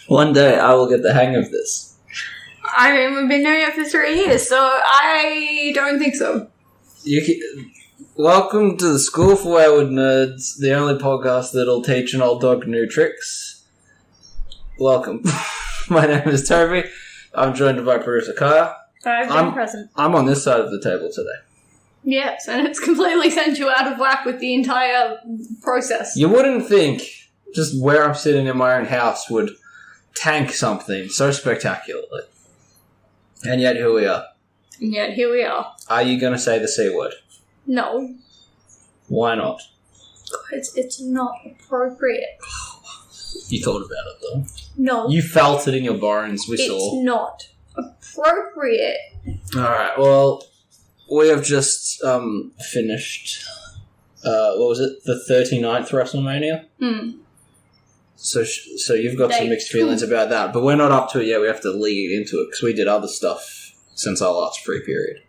One day I will get the hang of this. I mean, we've been doing it for 3 years, so I don't think so. Welcome to the School for Wayward Nerds, the only podcast that'll teach an old dog new tricks. Welcome. My name is Toby. I'm joined by producer Kaya. I've been present. I'm on this side of the table today. Yes, and it's completely sent you out of whack with the entire process. You wouldn't think just where I'm sitting in my own house would tank something so spectacularly. And yet here we are. And yet here we are. Are you going to say the C word? No. Why not? It's not appropriate. You thought about it though. No. You felt it in your bones, we saw. It's not appropriate. Alright, well, we have just finished, what was it, the 39th Wrestlemania? So you've got some mixed feelings about that, but we're not up to it yet. We have to lead into it because we did other stuff since our last free period.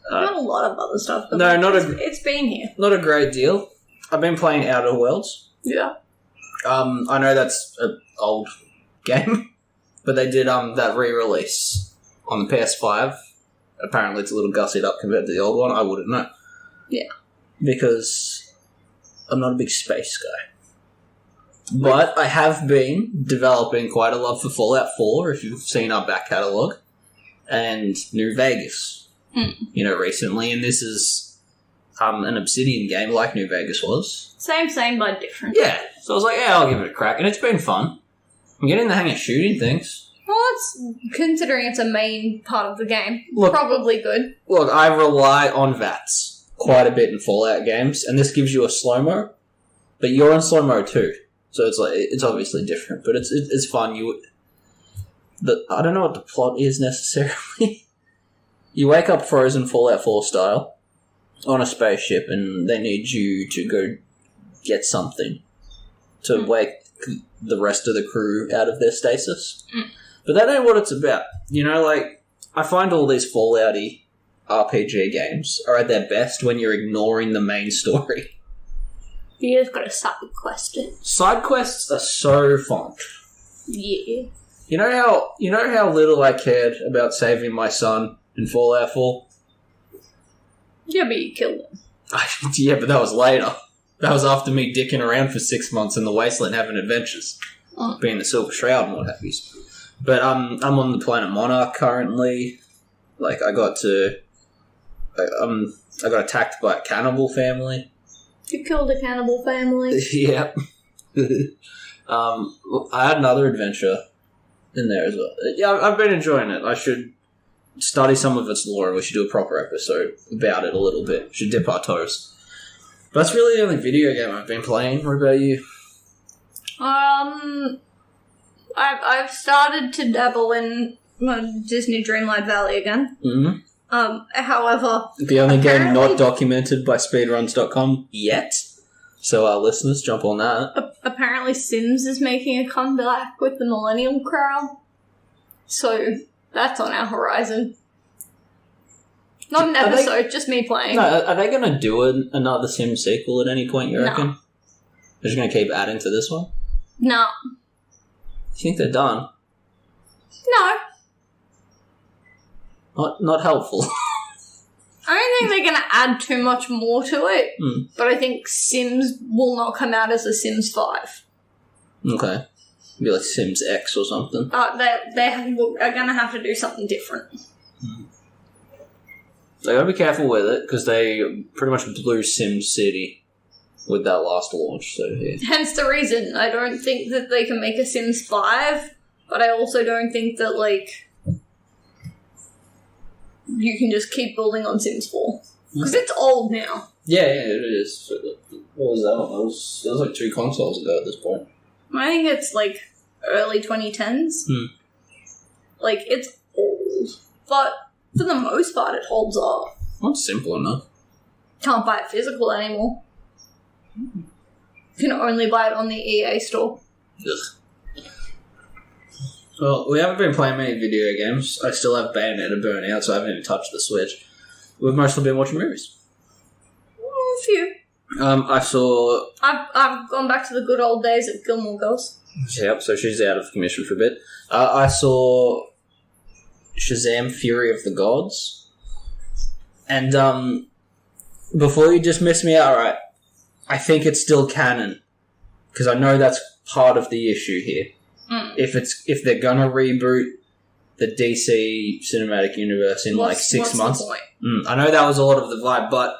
Not a lot of other stuff, but it's been here. Not a great deal. I've been playing Outer Worlds. Yeah. I know that's an old game, but they did that re-release on the PS5. Apparently it's a little gussied up compared to the old one. I wouldn't know. Yeah. Because I'm not a big space guy. But I have been developing quite a love for Fallout 4, if you've seen our back catalogue, and New Vegas, recently. And this is an Obsidian game like New Vegas was. Same, but different. Yeah. So I was like, yeah, I'll give it a crack. And it's been fun. I'm getting the hang of shooting things. Well, considering it's a main part of the game, look, probably good. Look, I rely on VATS quite a bit in Fallout games, and this gives you a slow-mo, but you're in slow-mo too. So it's obviously different, but it's fun. I don't know what the plot is necessarily. You wake up frozen Fallout 4 style on a spaceship, and they need you to go get something to wake the rest of the crew out of their stasis. But that ain't what it's about. I find all these Fallout-y RPG games are at their best when you're ignoring the main story. You just got a side quest in. Side quests are so fun. Yeah. You know how little I cared about saving my son in Fallout 4? Yeah, but you killed him. Yeah, but that was later. That was after me dicking around for 6 months in the wasteland having adventures. Being the Silver Shroud and what have you. But I'm on the planet Monarch currently. I got attacked by a cannibal family. You killed a cannibal family? Yep. I had another adventure in there as well. Yeah, I've been enjoying it. I should study some of its lore, and we should do a proper episode about it a little bit. We should dip our toes. But that's really the only video game I've been playing. What about you? I've started to dabble in Disney Dreamlight Valley again. Mm-hmm. However... The only game not documented by speedruns.com yet. So our listeners, jump on that. Apparently Sims is making a comeback with the millennial crowd. So that's on our horizon. Not an episode, just me playing. No, are they going to do another Sims sequel at any point, you reckon? They're just going to keep adding to this one? No. You think they're done? No. Not helpful. I don't think they're going to add too much more to it, but I think Sims will not come out as a Sims 5. Okay. It'll be like Sims X or something. They are going to have to do something different. They got to be careful with it, because they pretty much blew Sim City with that last launch. So yeah. Hence the reason I don't think that they can make a Sims 5, but I also don't think that, you can just keep building on Sims 4. Because it's old now. Yeah, it is. What was that one? That was like 2 consoles ago at this point. I think it's, early 2010s. It's old. But for the most part, it holds up. Not simple enough. Can't buy it physical anymore. You can only buy it on the EA store. Ugh. Well, we haven't been playing many video games. I still have Bayonetta Burnout, so I haven't even touched the Switch. We've mostly been watching movies. A few. I saw... I've gone back to the good old days of Gilmore Girls. Yep, so she's out of commission for a bit. I saw Shazam! Fury of the Gods. And, before you dismiss me outright, I think it's still canon. Because I know that's part of the issue here. If they're gonna reboot the DC cinematic universe in like 6 months. What's the point? I know that was a lot of the vibe, but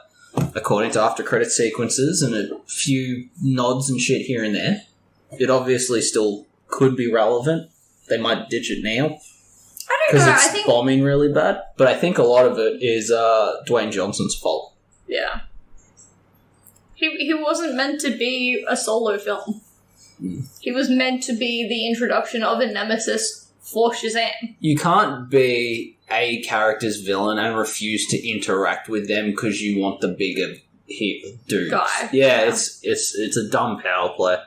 according to after credit sequences and a few nods and shit here and there, it obviously still could be relevant. They might ditch it now. I don't know. Because I it's think bombing really bad. But I think a lot of it is Dwayne Johnson's fault. yeah. He wasn't meant to be a solo film. He was meant to be the introduction of a nemesis for Shazam. You can't be a character's villain and refuse to interact with them because you want the bigger dude. Guy. Yeah, it's a dumb power play.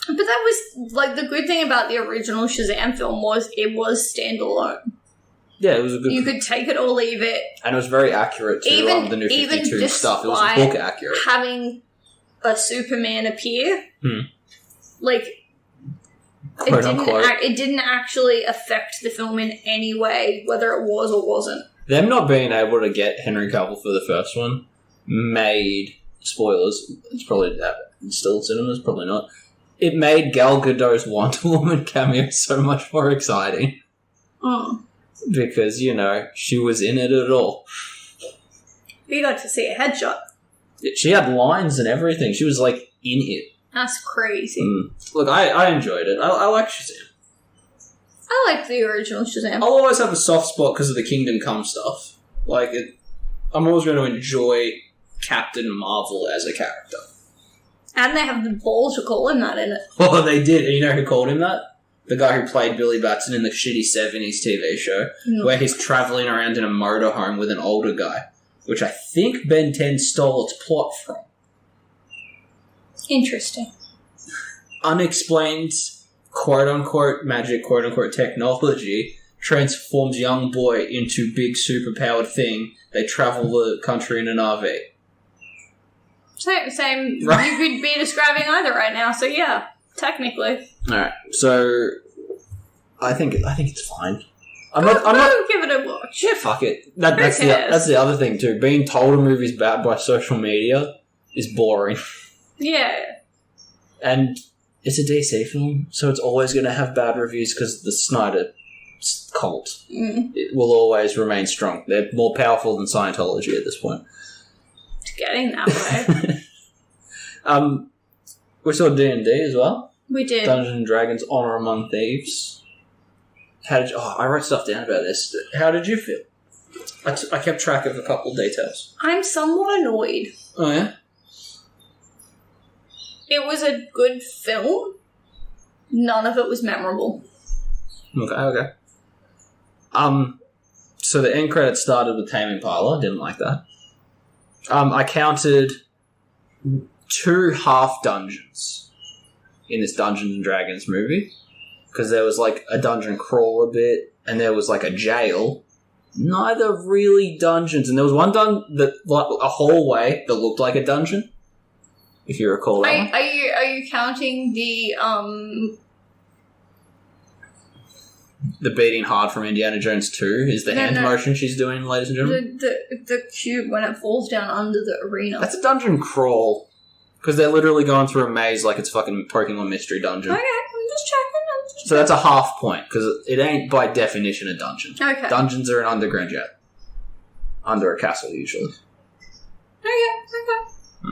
But that was, like, the good thing about the original Shazam film was it was standalone. Yeah, it was a good... You could take it or leave it. And it was very accurate to the New 52 stuff. It was book accurate. Having a Superman appear, like, Quote unquote. It didn't actually affect the film in any way, whether it was or wasn't. Them not being able to get Henry Cavill for the first one made... Spoilers. It's probably still in cinemas, probably not. It made Gal Gadot's Wonder Woman cameo so much more exciting. Because, you know, she was in it at all. We got to see a headshot. She had lines and everything. She was, like, in it. That's crazy. Look, I enjoyed it. I like Shazam. I like the original Shazam. I'll always have a soft spot because of the Kingdom Come stuff. Like, I'm always going to enjoy Captain Marvel as a character. And they have the balls to call him that in it. Oh, they did. And you know who called him that? The guy who played Billy Batson in the shitty 70s TV show, where he's travelling around in a motorhome with an older guy, which I think Ben 10 stole its plot from. Interesting. Unexplained, quote-unquote magic, quote-unquote technology transforms young boy into big superpowered thing. They travel the country in an RV. Same. Right. You could be describing either right now, so yeah, technically. Alright, so I think it's fine. I'm Go not give it a watch. Yeah, fuck it. That's the other thing too. Being told a movie's bad by social media is boring. Yeah. And it's a DC film, so it's always going to have bad reviews because the Snyder cult. It will always remain strong. They're more powerful than Scientology at this point. It's getting that way. We saw D&D as well. We did. Dungeons & Dragons Honor Among Thieves. I wrote stuff down about this. How did you feel? I kept track of a couple of details. I'm somewhat annoyed. Oh, yeah? It was a good film. None of it was memorable. Okay. So the end credits started with Tame Impala. Didn't like that. I counted 2 half dungeons in this Dungeons & Dragons movie. Because there was like a dungeon crawler bit, and there was like a jail. Neither really dungeons. And there was one a hallway that looked like a dungeon. If you recall that one. Are you counting the beating hard from Indiana Jones 2 is the hand motion she's doing, ladies and gentlemen? The cube when it falls down under the arena. That's a dungeon crawl. Because they're literally going through a maze like it's fucking Pokemon Mystery Dungeon. Okay, I'm just checking. So that's a half point, because it ain't by definition a dungeon. Okay. Dungeons are an underground jet. Under a castle, usually.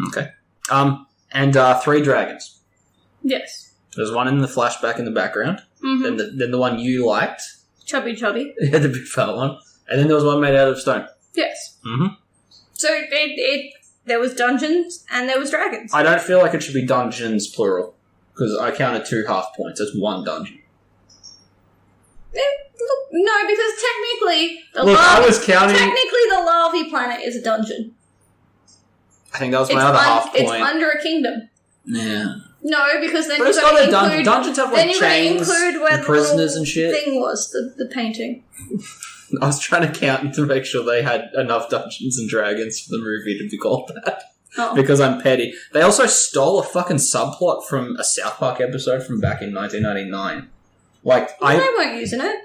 Okay. And 3 dragons. Yes. There's one in the flashback in the background. Mm-hmm. Then the one you liked. Chubby. Yeah, the big fat one. And then there was one made out of stone. Yes. Mm-hmm. So there was dungeons and there was dragons. I don't feel like it should be dungeons, plural. Because I counted 2 half points. That's 1 dungeon. No, because technically the Larvae planet is a dungeon. I think that was my other half point. It's under a kingdom. Yeah. No, because then but you've got to include... Dungeons have like chains include where and prisoners and shit. Thing was the painting. I was trying to count to make sure they had enough Dungeons and Dragons for the movie to be called that. Oh. Because I'm petty. They also stole a fucking subplot from a South Park episode from back in 1999. Like, Well, they weren't using it.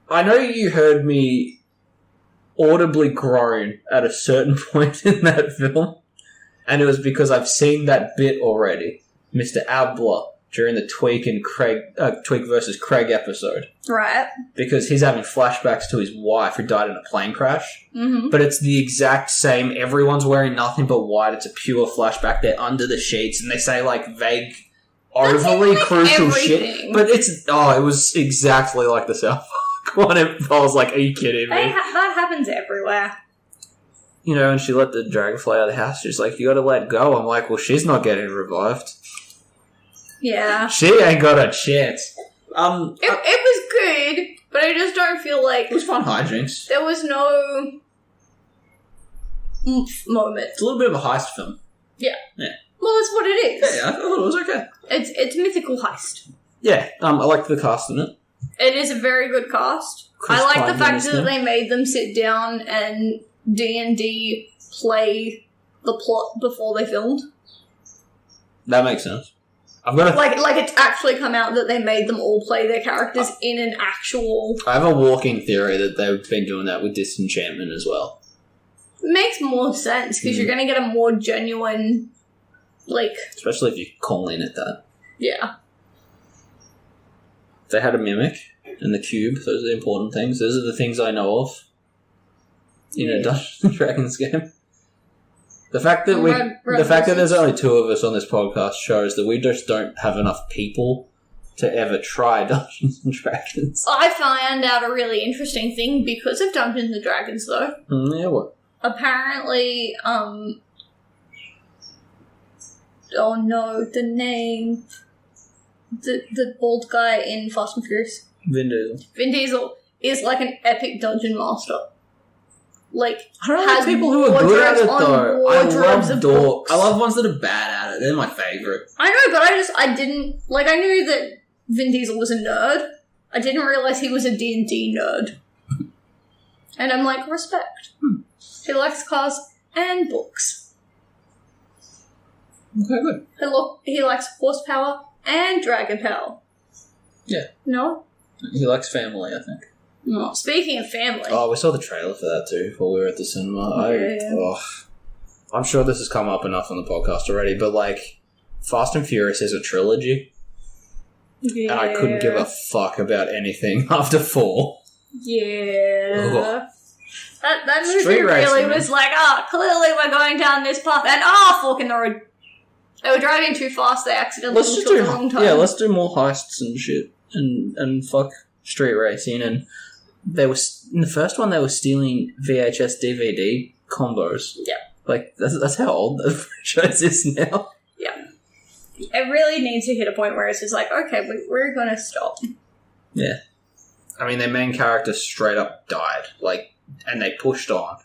I know you heard me audibly groan at a certain point in that film, and it was because I've seen that bit already. Mr. Abler during the Tweak versus Craig episode. Right. Because he's having flashbacks to his wife who died in a plane crash. Mm-hmm. But it's the exact same. Everyone's wearing nothing but white. It's a pure flashback. They're under the sheets and they say like vague, overly crucial shit. But it was exactly like the South Park one. I was like, are you kidding me? That happens everywhere. You know, and she let the dragonfly out of the house. She's like, you gotta let go. I'm like, well, she's not getting revived. Yeah. She ain't got a chance. It was good, but I just don't feel like... It was fun hijinks. There was no... moment. It's a little bit of a heist film. Yeah. Yeah. Well, that's what it is. Yeah, I thought it was okay. It's mythical heist. Yeah, I liked the cast in it. It is a very good cast. Chris I like Pine the fact in that it. they made them sit down and D&D play the plot before they filmed. That makes sense. I've got Like it's actually come out that they made them all play their characters in an actual... I have a walking theory that they've been doing that with Disenchantment as well. It makes more sense, because you're going to get a more genuine, like... Especially if you call in at that. Yeah. They had a mimic and the cube. Those are the important things. Those are the things I know of in a Dungeons and Dragons game. The fact that that there's only two of us on this podcast shows that we just don't have enough people to ever try Dungeons and Dragons. I found out a really interesting thing because of Dungeons and Dragons, though. Yeah, what? Apparently, oh no, the name... The bald guy in Fast and Furious. Vin Diesel. Vin Diesel is like an epic dungeon master. Like, I don't like people who are good at it, though. I love dorks. Books. I love ones that are bad at it. They're my favourite. I know, but I didn't... Like, I knew that Vin Diesel was a nerd. I didn't realise he was a D&D nerd. And I'm like, respect. He likes cars and books. Okay, good. He likes horsepower and dragon power. Yeah. No? He likes family, I think. No. Speaking of family... Oh, we saw the trailer for that too while we were at the cinema. Yeah. I'm sure this has come up enough on the podcast already, but like, Fast and Furious is a trilogy. Yeah. And I couldn't give a fuck about anything after 4. Yeah. Ugh. That movie Street really racing. was like, clearly we're going down this path, and fork in the road. They were driving too fast, they accidentally took the wrong time. Yeah, let's do more heists and shit. And fuck street racing. And they were, in the first one, they were stealing VHS DVD combos. Yeah. Like, that's how old the franchise is now. Yeah. It really needs to hit a point where it's just like, okay, we're gonna stop. Yeah. I mean, their main character straight up died. Like, and they pushed on.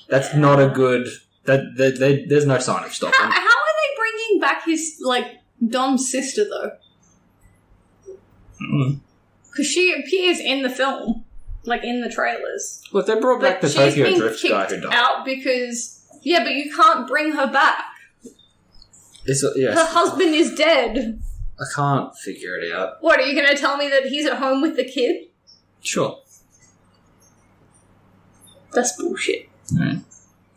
That's not a good... there's no sign of stopping. How are they bringing back his, like, Dom's sister, though? Because she appears in the film, like, in the trailers. Look, they brought back the Tokyo Drift guy who died. Out because... Yeah, but you can't bring her back. Yes. Her husband is dead. I can't figure it out. What, are you going to tell me that he's at home with the kid? Sure. That's bullshit. Alright.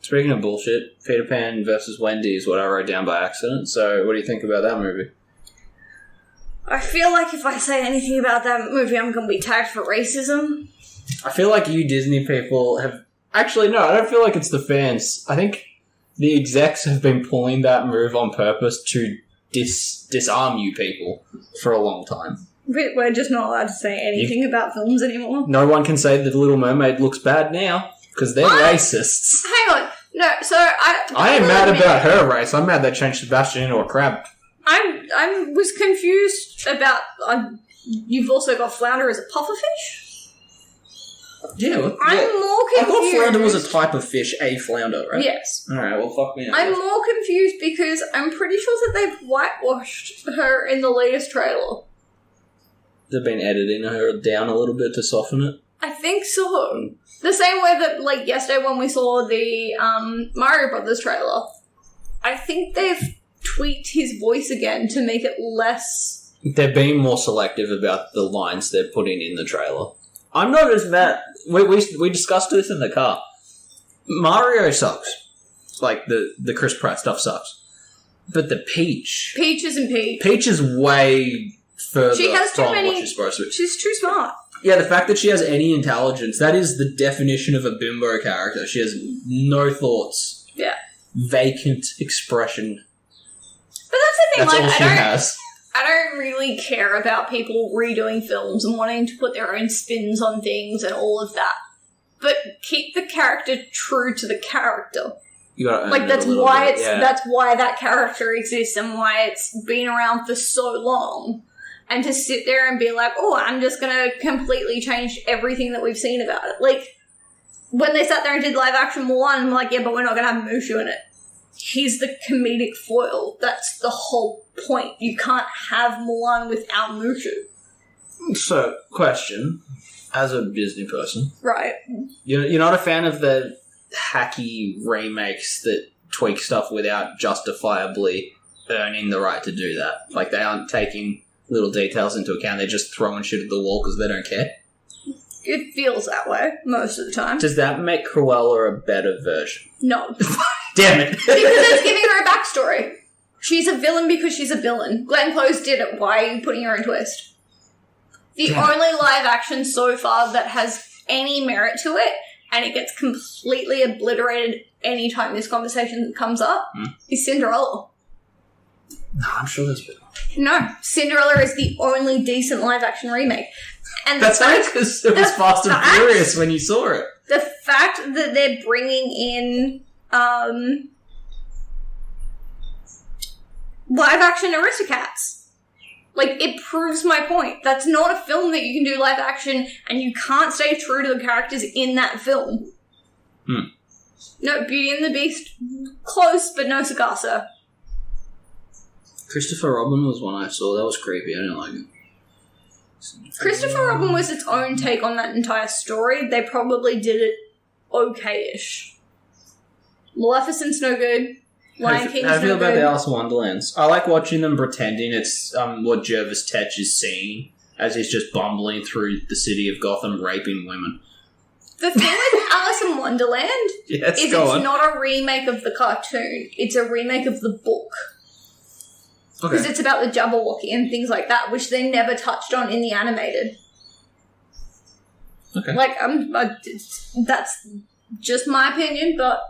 Speaking of bullshit, Peter Pan versus Wendy is what I wrote down by accident, so what do you think about that movie? I feel like if I say anything about that movie, I'm going to be tagged for racism. I feel like you Disney people have... Actually, no, I don't feel like it's the fans. I think the execs have been pulling that move on purpose to disarm you people for a long time. We're just not allowed to say anything about films anymore. No one can say that The Little Mermaid looks bad now, because they're racists. Hang on. No, so I ain't mad about her race. I'm mad they changed Sebastian into a crab. I was confused about... you've also got flounder as a pufferfish? Yeah. I'm more confused. I thought flounder was a type of fish, a flounder, right? Yes. Alright, well, fuck me. I'm more confused because I'm pretty sure that they've whitewashed her in the latest trailer. They've been editing her down a little bit to soften it. I think so. The same way that, like, yesterday when we saw the Mario Brothers trailer, I think they've tweaked his voice again to make it less... They're being more selective about the lines they're putting in the trailer. I'm not as mad... We discussed this in the car. Mario sucks. Like, the Chris Pratt stuff sucks. But the Peach... Peach isn't Peach. Peach is way further she has too from many, what she's supposed to be. She's too smart. Yeah, the fact that she has any intelligence, that is the definition of a bimbo character. She has no thoughts. Yeah. Vacant expression. But that's the thing, That's like, all she has. I don't really care about people redoing films and wanting to put their own spins on things and all of that. But keep the character true to the character. You gotta like, that's why bit, yeah. That's why that character exists and why it's been around for so long. And to sit there and be like, oh, I'm just gonna completely change everything that we've seen about it. Like, when they sat there and did live action Mulan, I'm like, yeah, but we're not gonna have Mushu in it. He's the comedic foil. That's the whole point. You can't have Mulan without Mushu. So, question, as a Disney person. Right. You're not a fan of the hacky remakes that tweak stuff without justifiably earning the right to do that? Like, they aren't taking little details into account, they're just throwing shit at the wall because they don't care? It feels that way most of the time. Does that make Cruella a better version? No. Damn it. Because it's giving her a backstory. She's a villain because she's a villain. Glenn Close did it. Why are you putting her in twist? The only live action so far that has any merit to it, and it gets completely obliterated anytime this conversation comes up, is Cinderella. No, I'm sure there's been. No, Cinderella is the only decent live action remake. And That's right, because it was Fast and Furious when you saw it. The fact that they're bringing in live action Aristocats, like, it proves my point. That's not a film that you can do live action and you can't stay true to the characters in that film. No, Beauty and the Beast, close, but no cigar, sir. Christopher Robin was one I saw. That was creepy. I didn't like it. Christopher Robin was its own take on that entire story. They probably did it okay-ish. Maleficent's no good. Lion King's no good. How do you feel about the Alice in Wonderlands? I like watching them pretending it's what Jervis Tetch is seeing as he's just bumbling through the city of Gotham raping women. The thing with Alice in Wonderland is it's not a remake of the cartoon. It's a remake of the book. Because it's about the Jabberwocky and things like that, which they never touched on in the animated. Okay. Like, that's just my opinion, but...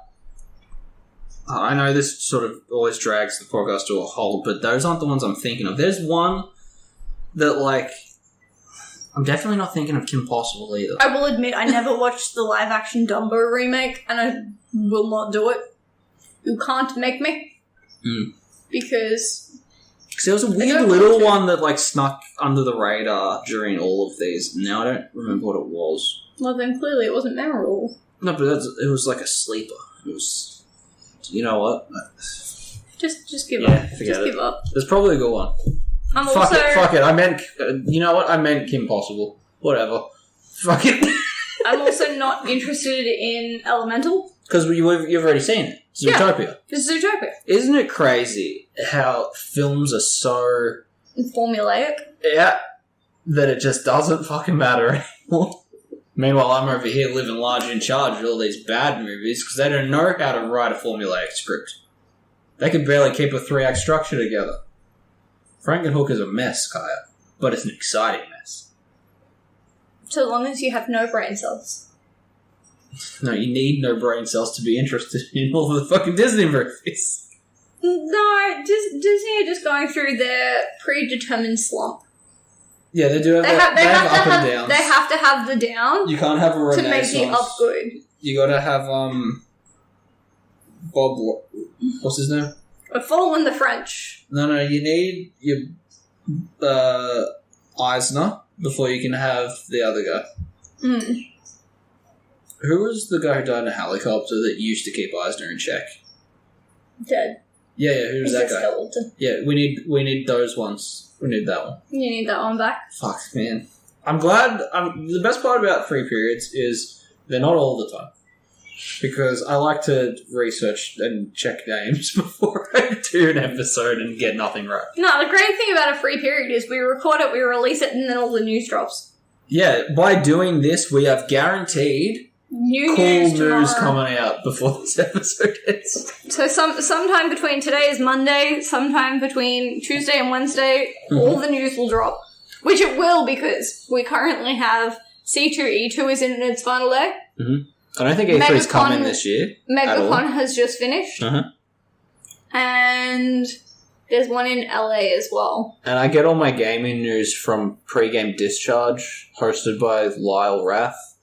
I know this sort of always drags the podcast to a halt, but those aren't the ones I'm thinking of. There's one that, like... I'm definitely not thinking of Kim Possible either. I will admit, I never watched the live-action Dumbo remake, and I will not do it. You can't make me. Because there was a weird little one that, like, snuck under the radar during all of these. Now I don't remember what it was. Well, then clearly it wasn't memorable. No, but it was like a sleeper. It was... You know what? Just give up. Forget Give up. There's probably a good one. Fuck it. I meant... you know what? I meant Kim Possible. Whatever. Fuck it. I'm also not interested in Elemental. Because you've already seen it. Zootopia. It's Zootopia. Isn't it crazy how films are so... formulaic? Yeah. That it just doesn't fucking matter anymore. Meanwhile, I'm over here living large in charge of all these bad movies because they don't know how to write a formulaic script. They can barely keep a 3-act structure together. Frankenhooker's a mess, Kaya. But it's an exciting mess. So long as you have no brain cells. No, you need no brain cells to be interested in all the fucking Disney movies. No, Disney are just going through their predetermined slump. Yeah, they do have, they have up and downs. They have to have the down. You can't have a renaissance. To make the up good. You gotta have, Bob... What's his name? We're following the French. No, you need your, Eisner before you can have the other guy. Who was the guy who died in a helicopter that used to keep Eisner in check? Dead. Yeah, who was that guy? Skeleton. Yeah, we need those ones. We need that one. You need that one back? Fuck, man. I'm glad. The best part about free periods is they're not all the time. Because I like to research and check names before I do an episode and get nothing right. No, the great thing about a free period is we record it, we release it, and then all the news drops. Yeah, by doing this, we have guaranteed New cool news news tomorrow. coming out before this episode ends. So sometime between today is Monday, sometime between Tuesday and Wednesday, all the news will drop. Which it will, because we currently have C2, E2 is in its final day. Mm-hmm. I don't think E3 is coming this year. MegaCon has just finished. Uh-huh. And there's one in LA as well. And I get all my gaming news from Pre-Game Discharge, hosted by Lyle Rath.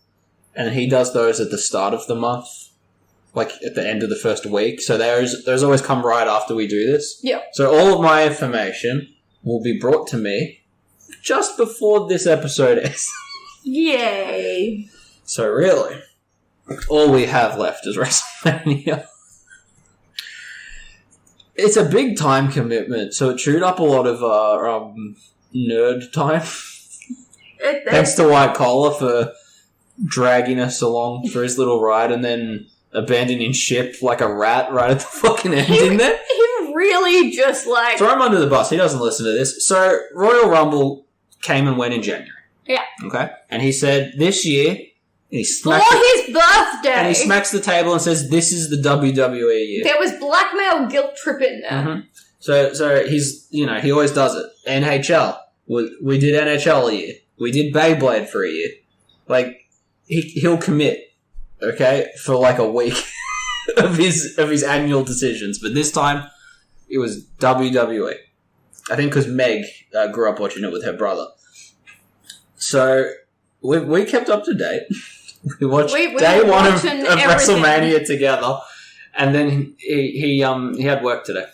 And he does those at the start of the month, like at the end of the first week. So those always come right after we do this. Yeah. So all of my information will be brought to me just before this episode ends. Yay. So really, all we have left is WrestleMania. It's a big time commitment, so it chewed up a lot of nerd time. Thanks to White Collar for dragging us along for his little ride and then abandoning ship like a rat right at the fucking ending there. He really just like... Throw him under the bus. He doesn't listen to this. So, Royal Rumble came and went in January. Yeah. Okay? And he said, this year... And he smacks for his birthday! And he smacks the table and says, this is the WWE year. There was blackmail guilt trip in there. Mm-hmm. So he's, he always does it. NHL. We did NHL a year. We did Beyblade for a year. Like, he'll commit, okay, for like a week of his annual decisions. But this time, it was WWE. I think because Meg grew up watching it with her brother. So, we kept up to date. We watched day one of WrestleMania together, and then he had work today,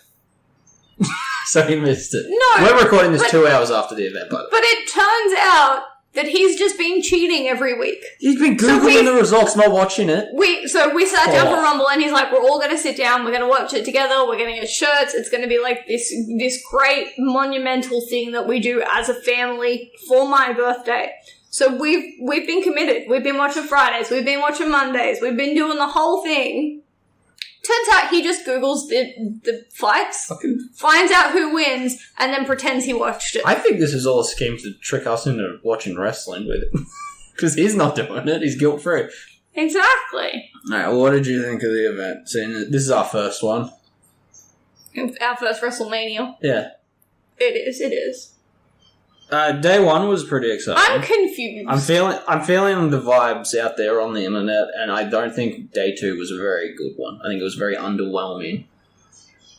so he missed it. No, we're recording this 2 hours after the event, by the way. But it turns out that he's just been cheating every week. He's been googling the results, not watching it. We sat down for Rumble, and he's like, "We're all going to sit down. We're going to watch it together. We're going to get shirts. It's going to be like this great monumental thing that we do as a family for my birthday." So we've been committed. We've been watching Fridays. We've been watching Mondays. We've been doing the whole thing. Turns out he just Googles the fights, finds out who wins, and then pretends he watched it. I think this is all a scheme to trick us into watching wrestling with it. Because he's not doing it. He's guilt-free. Exactly. Alright, well, what did you think of the event? So, this is our first one. Our first WrestleMania. Yeah. It is. Day one was pretty exciting. I'm confused. I'm feeling the vibes out there on the internet, and I don't think day two was a very good one. I think it was very underwhelming,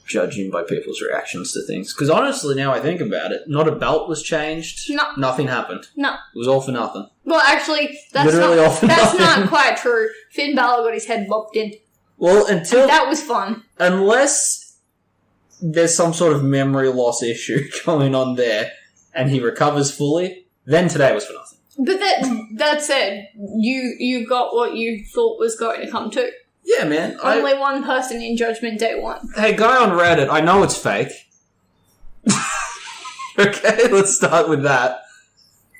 judging by people's reactions to things. Because honestly, now I think about it, not a belt was changed. No. Nothing happened. No. It was all for nothing. Well, actually, that's not quite true. Finn Balor got his head bopped in. Well, that was fun. Unless there's some sort of memory loss issue going on there, and he recovers fully, then today was for nothing. But that said, you got what you thought was going to come to. Yeah, man. Only one person in Judgment Day won. Hey, guy on Reddit, I know it's fake. Okay, let's start with that.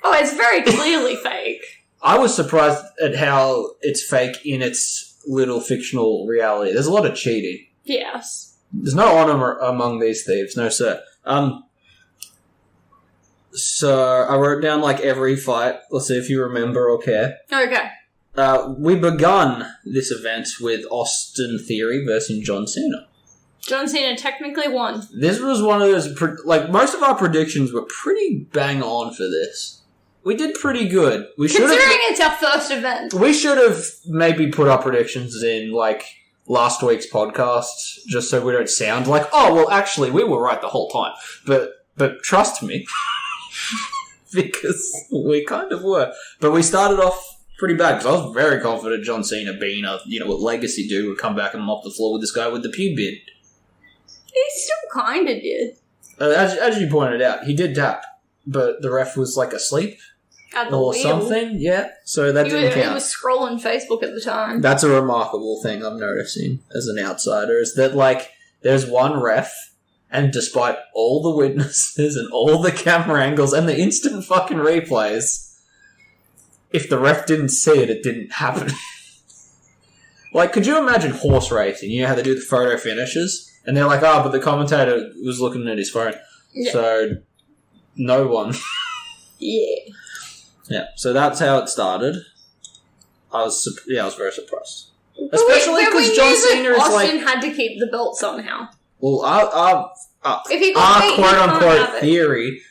Oh, it's very clearly fake. I was surprised at how it's fake in its little fictional reality. There's a lot of cheating. Yes. There's no honor among these thieves, no sir. So, I wrote down, every fight. Let's see if you remember or care. Okay. We begun this event with Austin Theory versus John Cena. John Cena technically won. This was one of those... most of our predictions were pretty bang on for this. We did pretty good. Considering it's our first event. We should have maybe put our predictions in, last week's podcast, just so we don't sound like, oh, well, actually, we were right the whole time. But trust me... because we kind of were. But we started off pretty bad, because I was very confident John Cena, being a legacy dude, would come back and mop the floor with this guy with the pube beard. He still kind of did. As you pointed out, he did tap, but the ref was, asleep. At the or wheel. Something, yeah. So that didn't count. He was scrolling Facebook at the time. That's a remarkable thing I'm noticing as an outsider, is that, there's one ref, and despite all the witnesses and all the camera angles and the instant fucking replays, if the ref didn't see it, it didn't happen. Like, could you imagine horse racing? You know how they do the photo finishes? And they're like, but the commentator was looking at his phone. Yeah. So, no one. Yeah. Yeah, so that's how it started. I was very surprised. Especially because John Cena is Austin had to keep the belt somehow. Well, If he got beat, quote-unquote theory,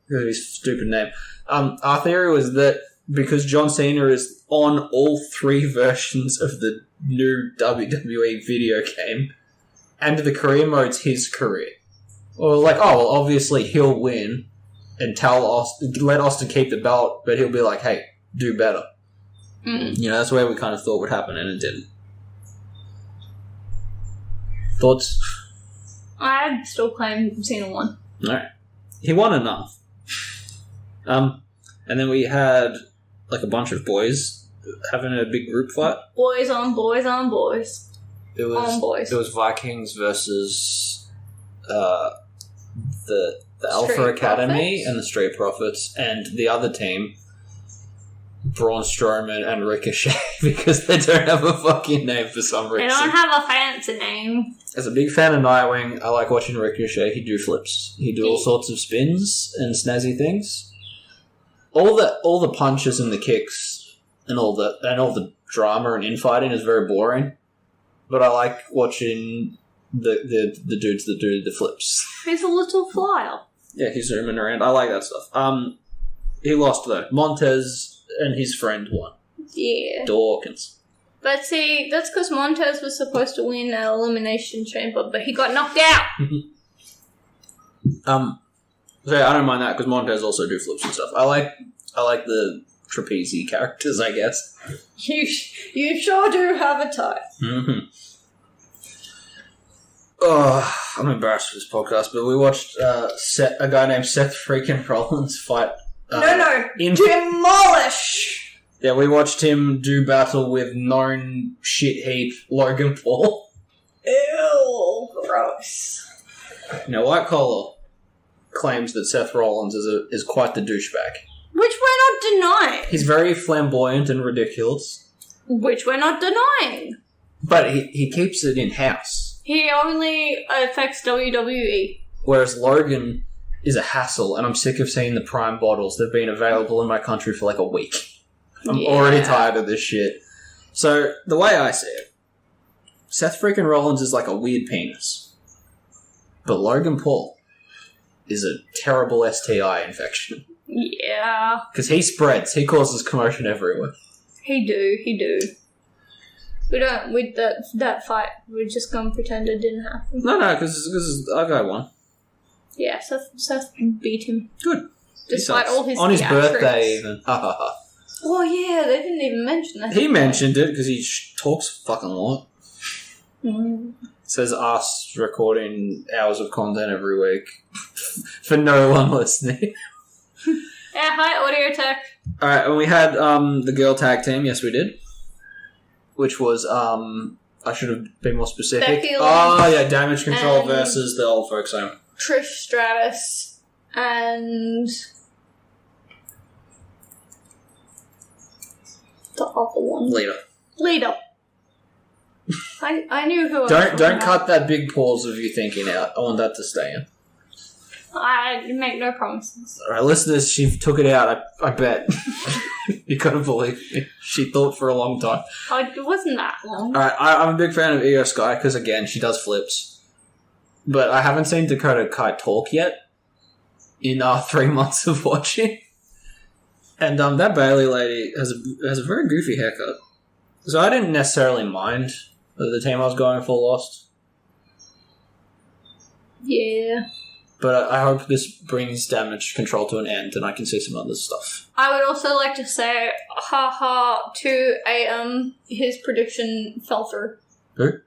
his stupid name, our theory was that because John Cena is on all 3 versions of the new WWE video game, and the career mode's his career. Or like, obviously he'll win, and let Austin keep the belt, but he'll be like, hey, do better. You know, that's where we kind of thought would happen, and it didn't. Thoughts? I'd still claim Cena won. Alright. He won enough. And then we had like a bunch of boys having a big group fight. Boys on boys on boys. It was Vikings versus the Alpha Street Academy Profits? and the Street Profits, and the other team, Braun Strowman and Ricochet, because they don't have a fucking name for some reason. They don't have a fancy name. As a big fan of Nightwing, I like watching Ricochet. He do flips. He do all sorts of spins and snazzy things. All the punches and the kicks and all the drama and infighting is very boring. But I like watching the dudes that do the flips. He's a little flyer. Yeah, he's zooming around. I like that stuff. He lost though. Montez and his friend won. Yeah. Dawkins. But see, that's because Montez was supposed to win an Elimination Chamber, but he got knocked out. So yeah, I don't mind that because Montez also do flips and stuff. I like the trapeze characters, I guess. You sure do have a type. Mm-hmm. Oh, I'm embarrassed for this podcast, but we watched a guy named Seth freaking Rollins fight. Demolish! Yeah, we watched him do battle with known shit heap Logan Paul. Ew, gross. Now, White Collar claims that Seth Rollins is quite the douchebag. Which we're not denying. He's very flamboyant and ridiculous. Which we're not denying. But he keeps it in-house. He only affects WWE. Whereas Logan is a hassle, and I'm sick of seeing the Prime bottles. They've been available in my country for like a week. I'm already tired of this shit. So, the way I see it, Seth freaking Rollins is like a weird penis. But Logan Paul is a terrible STI infection. Yeah. Because he spreads. He causes commotion everywhere. He do. We don't, with that fight, we're just gonna pretend it didn't happen. No, because our guy won. Yeah, Seth beat him. Good. Despite all his on his theatrics. birthday even. Ha ha ha. Oh yeah, they didn't even mention that. He mentioned it because he talks fucking a lot. Mm. Says us recording hours of content every week for no one listening. Yeah, hi, Audio Tech. Alright, and we had the girl tag team. Yes, we did. Which was, I should have been more specific. Becky Lynch Damage Control and versus the old folks home. Trish Stratus and the other one. Lita. I knew who. Don't cut that big pause of you thinking out. I want that to stay in. I make no promises. Alright, listeners, she took it out, I bet. You gotta believe me. She thought for a long time. It wasn't that long. Alright, I'm a big fan of Io Sky because, again, she does flips. But I haven't seen Dakota Kai talk yet in 3 months of watching. And that Bailey lady has a very goofy haircut. So I didn't necessarily mind that the team I was going for lost. Yeah. But I hope this brings Damage Control to an end and I can see some other stuff. I would also like to say, haha, to AM, his prediction fell through. Who?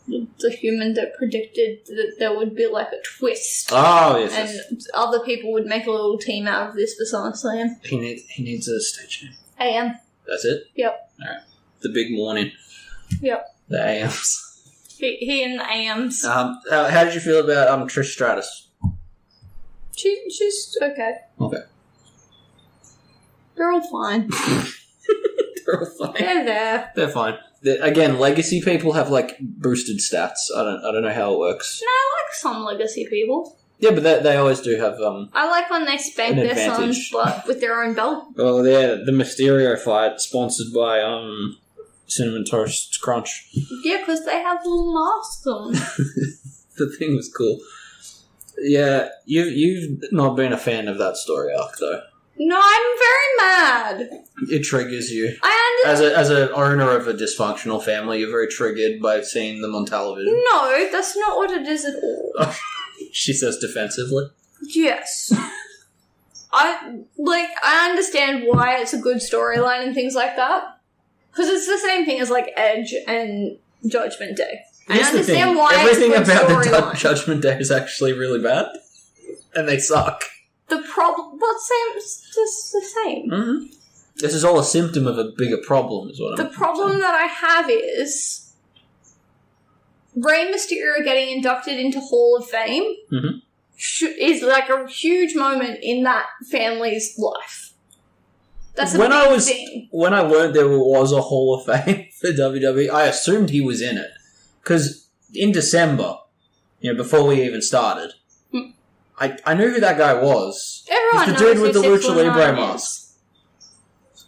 The human that predicted that there would be like a twist. Oh, yes. And other people would make a little team out of this for SummerSlam. He needs a stage name. AM. That's it? Yep. Alright. The big morning. Yep. The AMs. He and the AMs. How did you feel about Trish Stratus? She's okay. Okay. They're all fine. They're all fine. They're there. They're fine. Again, legacy people have like boosted stats. I don't know how it works. No, I like some legacy people. Yeah, but they always do have I like when they spank their sons but with their own belt. Well, yeah, the Mysterio fight sponsored by Cinnamon Toast Crunch. Yeah, because they have little masks on. The thing was cool. Yeah, you've not been a fan of that story arc though. No, I'm very mad. It triggers you. I understand. As an owner of a dysfunctional family, you're very triggered by seeing them on television. No, that's not what it is at all. She says defensively. Yes. I understand why it's a good storyline and things like that. Because it's the same thing as, like, Edge and Judgment Day. I understand why everything it's a good about the storyline. Judgment Day is actually really bad. And they suck. The problem... It's just the same. Mm-hmm. This is all a symptom of a bigger problem, is what I'm saying. The problem that I have is... Rey Mysterio getting inducted into Hall of Fame is like a huge moment in that family's life. That's a big thing. When I learned there was a Hall of Fame for WWE, I assumed he was in it. Because in December, before we even started, I knew who that guy was. Everyone He's the knows dude with the who Lucha Libre mask.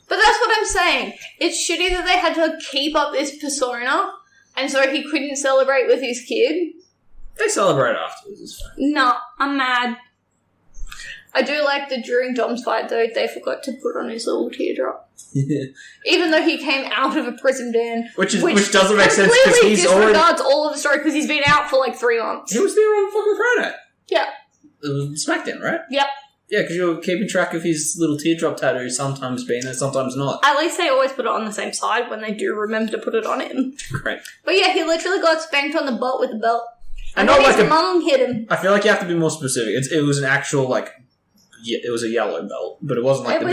But that's what I'm saying. It's shitty that they had to keep up this persona, and so he couldn't celebrate with his kid. They celebrate afterwards, it's fine. No, I'm mad. I do like that during Dom's fight, though, they forgot to put on his little teardrop. Yeah. Even though he came out of a prison van. Which doesn't make sense because completely he's disregards all of the story because he's been out for like 3 months. He was there on fucking Friday. Yeah. It was SmackDown, right? Yep. Yeah, because you were keeping track of his little teardrop tattoo, sometimes being there, sometimes not. At least they always put it on the same side when they do remember to put it on him. Great. But yeah, he literally got spanked on the butt with the belt. And not then like his mum hit him. I feel like you have to be more specific. It was an actual, it was a yellow belt, but it wasn't like It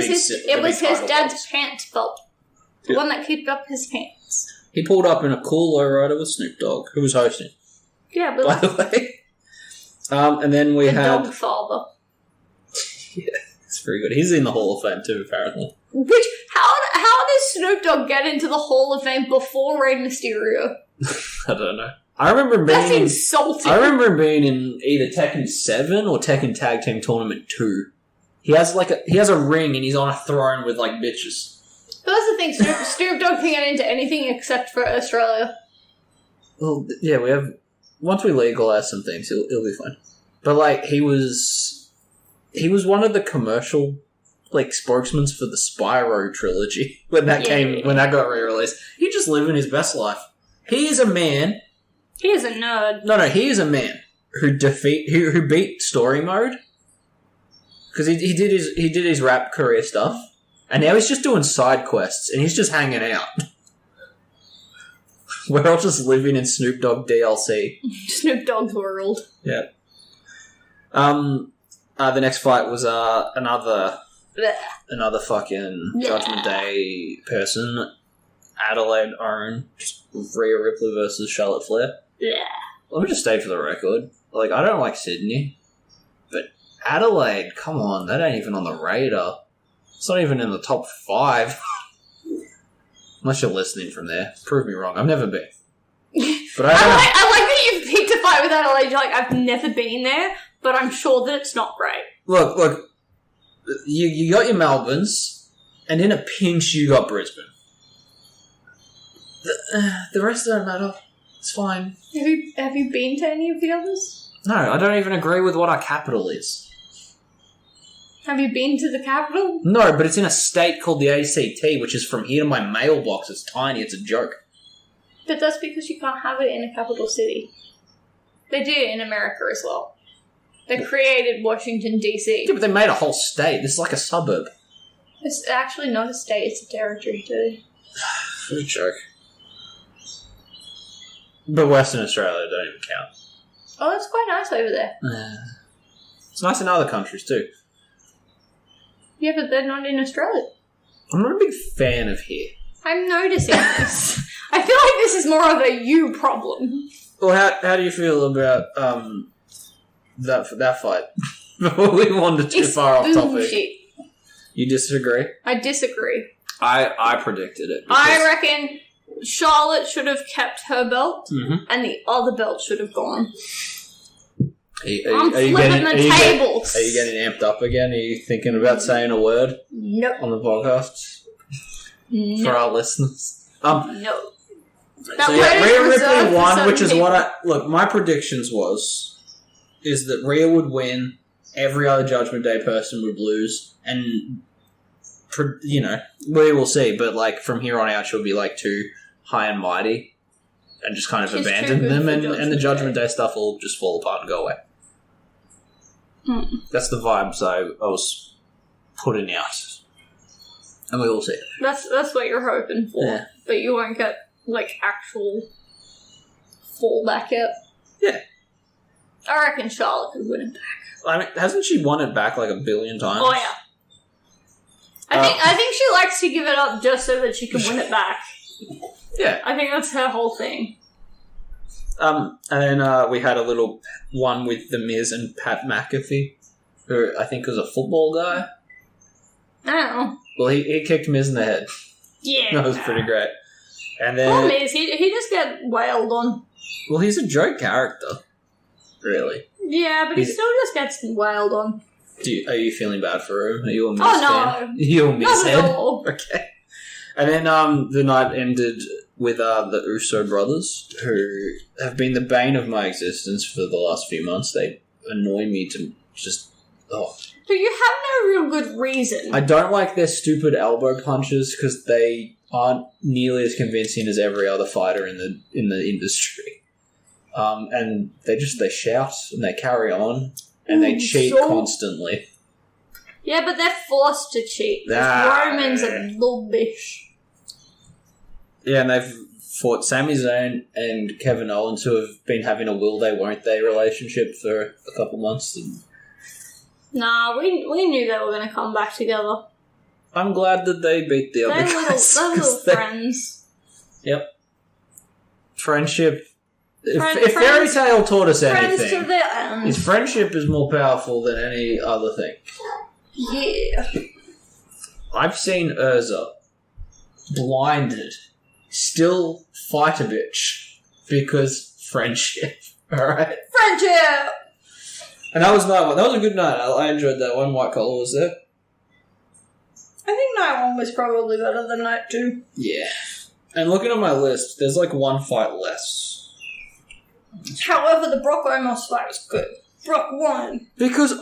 was his dad's pants belt. The one that kept up his pants. He pulled up in a cool lowrider with Snoop Dogg, who was hosting. Yeah, but... By the way. And then we had... dog father. Yeah, it's pretty good. He's in the Hall of Fame too, apparently. Which, how does Snoop Dogg get into the Hall of Fame before Rey Mysterio? I don't know. I remember him being... That's insulting. I remember him being in either Tekken 7 or Tekken Tag Team Tournament 2. He has a ring and he's on a throne with bitches. But that's the thing, Snoop Dogg can get into anything except for Australia. Well, yeah, we have... Once we legalize some things, it'll be fine. But, he was one of the commercial, spokesmen for the Spyro trilogy when that got re-released. He's just living his best life. He is a man... He is a nerd. No, he is a man who beat story mode because he did his rap career stuff, and now he's just doing side quests and he's just hanging out. We're all just living in Snoop Dogg DLC. Snoop Dogg's world. Yeah. The next fight was another fucking Judgment Day person, Adelaide Owen, just Rhea Ripley versus Charlotte Flair. Yeah. Let me just state for the record, I don't like Sydney, but Adelaide, come on, that ain't even on the radar. It's not even in the top 5. Unless you're listening from there. Prove me wrong. I've never been. But I like that you've picked a fight with Adelaide. You're like, I've never been there, but I'm sure that it's not great. Look, you got your Melbournes, and in a pinch you got Brisbane. The rest don't matter. It's fine. Have you been to any of the others? No, I don't even agree with what our capital is. Have you been to the capital? No, but it's in a state called the ACT, which is from here to my mailbox. It's tiny. It's a joke. But that's because you can't have it in a capital city. They do it in America as well. They created Washington, D.C. Yeah, but they made a whole state. This is like a suburb. It's actually not a state. It's a territory, too. What a joke. But Western Australia don't even count. Oh, it's quite nice over there. It's nice in other countries too. Yeah, but they're not in Australia. I'm not a big fan of here. I'm noticing this. I feel like this is more of a you problem. Well, how do you feel about that fight? Before we wander too far off topic. You disagree? I disagree. I predicted it. I reckon Charlotte should have kept her belt, Mhm. and the other belt should have gone. Are Flipping the tables. Are you getting amped up again? Are you thinking about saying a word Nope. on the podcast No. for our listeners? No. That So word yeah, is Rhea reserved Ripley for won, some which is people. what I look. My predictions is that Rhea would win, every other Judgment Day person would lose, and we will see. But like from here on out, she'll be like too high and mighty, and just kind of She's abandon too good them, for and the Judgment Judgment Day stuff will just fall apart and go away. Hmm. That's the vibes I was putting out, and we will see. That's what you're hoping for. Yeah. But you won't get, like, actual fallback yet. Yeah. I reckon Charlotte could win it back. I mean, hasn't she won it back like a billion times? Oh, yeah. I think she likes to give it up just so that she can win it back. Yeah. I think that's her whole thing. And then we had a little one with The Miz and Pat McAfee, who I think was a football guy. I don't know. Well, he kicked Miz in the head. Yeah. That was pretty great. And Problem then, is, he just get wailed on. well, he's a joke character, really. Yeah, but he still just gets wailed on. Are you feeling bad for him? Are you a Miz Oh, fan? no. You a Miz Not head? at all. Okay. And then the night ended with the Uso brothers, who have been the bane of my existence for the last few months. They annoy me to just... Oh. But you have no real good reason. I don't like their stupid elbow punches because they aren't nearly as convincing as every other fighter in the industry. And they shout and they carry on and they cheat constantly. Yeah, but they're forced to cheat. Roman's a little bitch. Yeah, and they've fought Sami Zayn and Kevin Owens, who have been having a will they won't they relationship for a couple months. And Nah, we knew they were going to come back together. I'm glad that they beat the other guys. They're little friends. Yep. Friendship. If Friends- Fairy Tale taught us Friends anything, to their end. is friendship is more powerful than any other thing. Yeah. I've seen Urza blinded still fight a bitch because friendship. Alright? Friendship! And that was night one. That was a good night. I enjoyed that one. White Collar was there. I think night one was probably better than night two. Yeah. And looking at my list, there's like one fight less. However, the Brock Omos fight was good. Brock won. Because,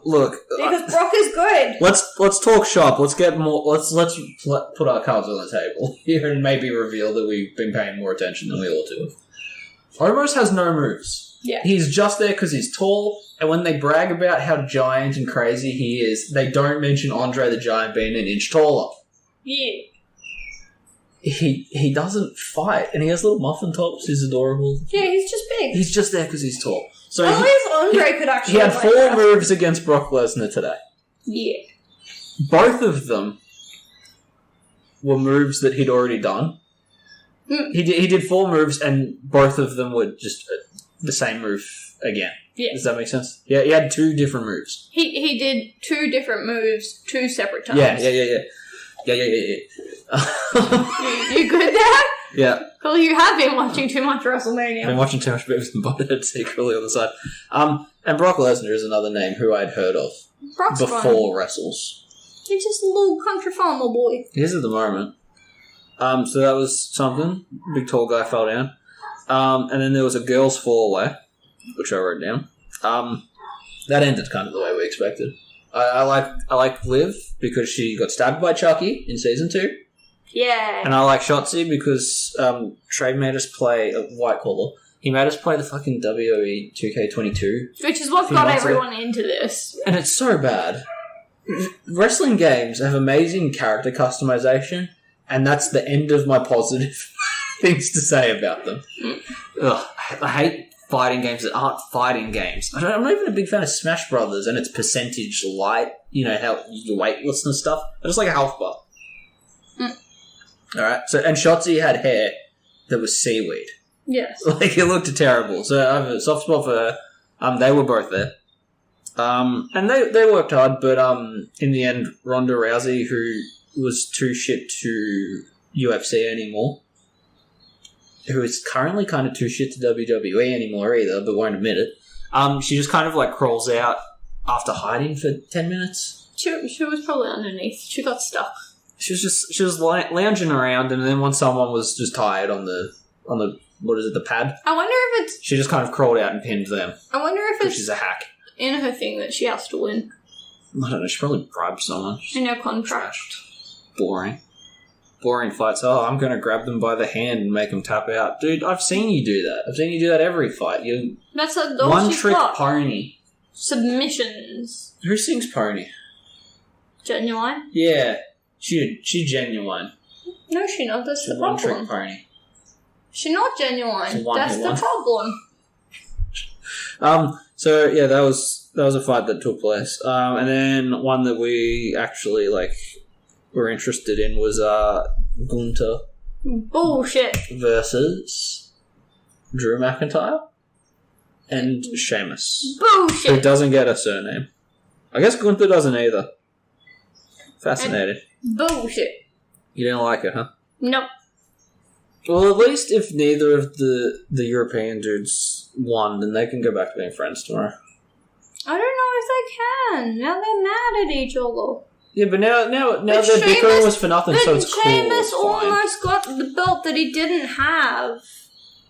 look. Because Brock is good. Let's talk shop. Let's get more. Let's put our cards on the table here and maybe reveal that we've been paying more attention than we ought to have. Omos has no moves. Yeah. He's just there because he's tall, and when they brag about how giant and crazy he is, they don't mention Andre the Giant being an inch taller. Yeah. He doesn't fight, and he has little muffin tops. He's adorable. Yeah, he's just big. He's just there because he's tall. So At least Andre could actually he had like 4 that. moves against Brock Lesnar today. Yeah. Both of them were moves that he'd already done. Mm. He did 4 moves, and both of them were just the same move again. Yeah. Does that make sense? Yeah, he had 2 different moves. He did 2 different moves 2 separate times. Yeah. You good there? Yeah. Well, you have been watching too much Wrestlemania. I've been watching too much Beavis and Butthead secretly on the side. And Brock Lesnar is another name who I'd heard of Brock's before fun. wrestles. He's just a little country farmer boy. He is at the moment. So that was something. Big tall guy fell down. And then there was a girls' fall-away, which I wrote down. That ended kind of the way we expected. I like Liv because she got stabbed by Chucky in season 2. Yeah. And I like Shotzi because Trey made us play a White Collar. He made us play the fucking WWE 2K22. Which is what few got months ago. everyone into this. And it's so bad. Wrestling games have amazing character customization, and that's the end of my positive things to say about them. Ugh, I hate fighting games that aren't fighting games. I'm not even a big fan of Smash Brothers and its percentage light, how your weightlessness stuff. I just like a health bar. Alright, so, and Shotzi had hair that was seaweed. Yes. Like, it looked terrible. So I have a soft spot for her. They were both there. And they worked hard, but in the end, Ronda Rousey, who was too shit to UFC anymore, who is currently kind of too shit to WWE anymore either, but won't admit it, she just kind of like crawls out after hiding for 10 minutes. She was probably underneath. She got stuck. She was lounging around, and then when someone was just tired on the what is it, the pad? I wonder if it's... She just kind of crawled out and pinned them. I wonder if it's... She's a hack. In her thing that she has to win. I don't know, she probably bribed someone. In her contract. Boring fights. Oh, I'm going to grab them by the hand and make them tap out. Dude, I've seen you do that. I've seen you do that every fight. That's like the one-trick pony. Submissions. Who sings pony? Genuine? Yeah. She genuine. No, she not. That's the problem. One-trick pony. She's not genuine. That's the problem. So yeah, that was a fight that took place. And then one that we actually were interested in was Gunther Bullshit versus Drew McIntyre and Sheamus. Bullshit. Who doesn't get a surname. I guess Gunther doesn't either. Fascinating. Bullshit. You didn't like it, huh? Nope. Well, at least if neither of the European dudes won, then they can go back to being friends tomorrow. I don't know if they can. Now they're mad at each other. Yeah, but now their bickering was for nothing, so it's cool. Sheamus almost got the belt that he didn't have.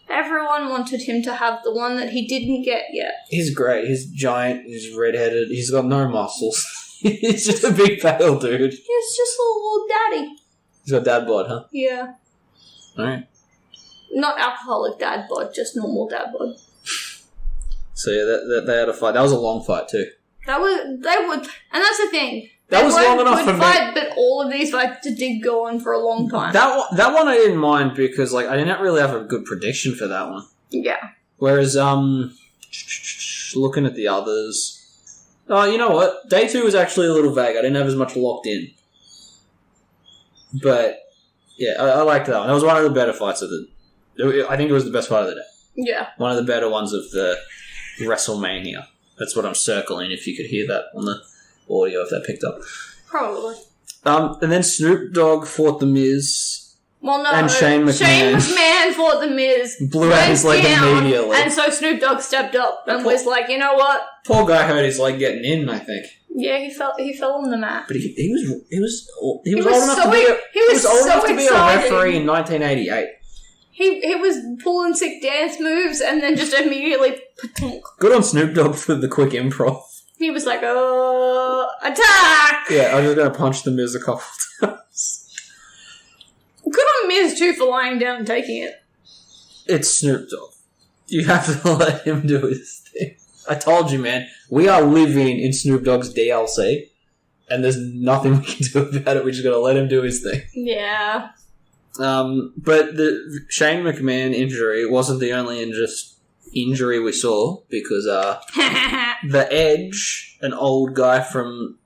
Everyone wanted him to have the one that he didn't get yet. He's great. He's giant. He's redheaded. He's got no muscles. He's just a big pale dude. He's just a little daddy. He's got dad bod, huh? Yeah. Alright. Not alcoholic dad bod, just normal dad bod. So yeah, they had a fight. That was a long fight too. And that's the thing. That was long enough for me. But all of these fights did go on for a long time. That one I didn't mind because I didn't really have a good prediction for that one. Yeah. Whereas looking at the others, you know what? Day 2 was actually a little vague. I didn't have as much locked in. But yeah, I liked that one. That was one of the better fights of I think it was the best fight of the day. Yeah. One of the better ones of the Wrestlemania. That's what I'm circling, if you could hear that on the audio, if that picked up. Probably. And then Snoop Dogg fought The Miz. Well, no. And Shane McMahon. Shane McMahon fought The Miz. Blew out his leg immediately. And so Snoop Dogg stepped up and was like, you know what? Poor guy hurt his leg getting in, I think. Yeah, he fell on the mat. But he was old enough to be a referee in 1988. He was pulling sick dance moves and then just immediately patunk. Good on Snoop Dogg for the quick improv. He was like, attack! Yeah, I was going to punch The Miz a couple times. Good on Miz too for lying down and taking it. It's Snoop Dogg. You have to let him do his thing. I told you, man. We are living in Snoop Dogg's DLC, and there's nothing we can do about it. We just got to let him do his thing. Yeah. But the Shane McMahon injury wasn't the only injury we saw, because the Edge, an old guy from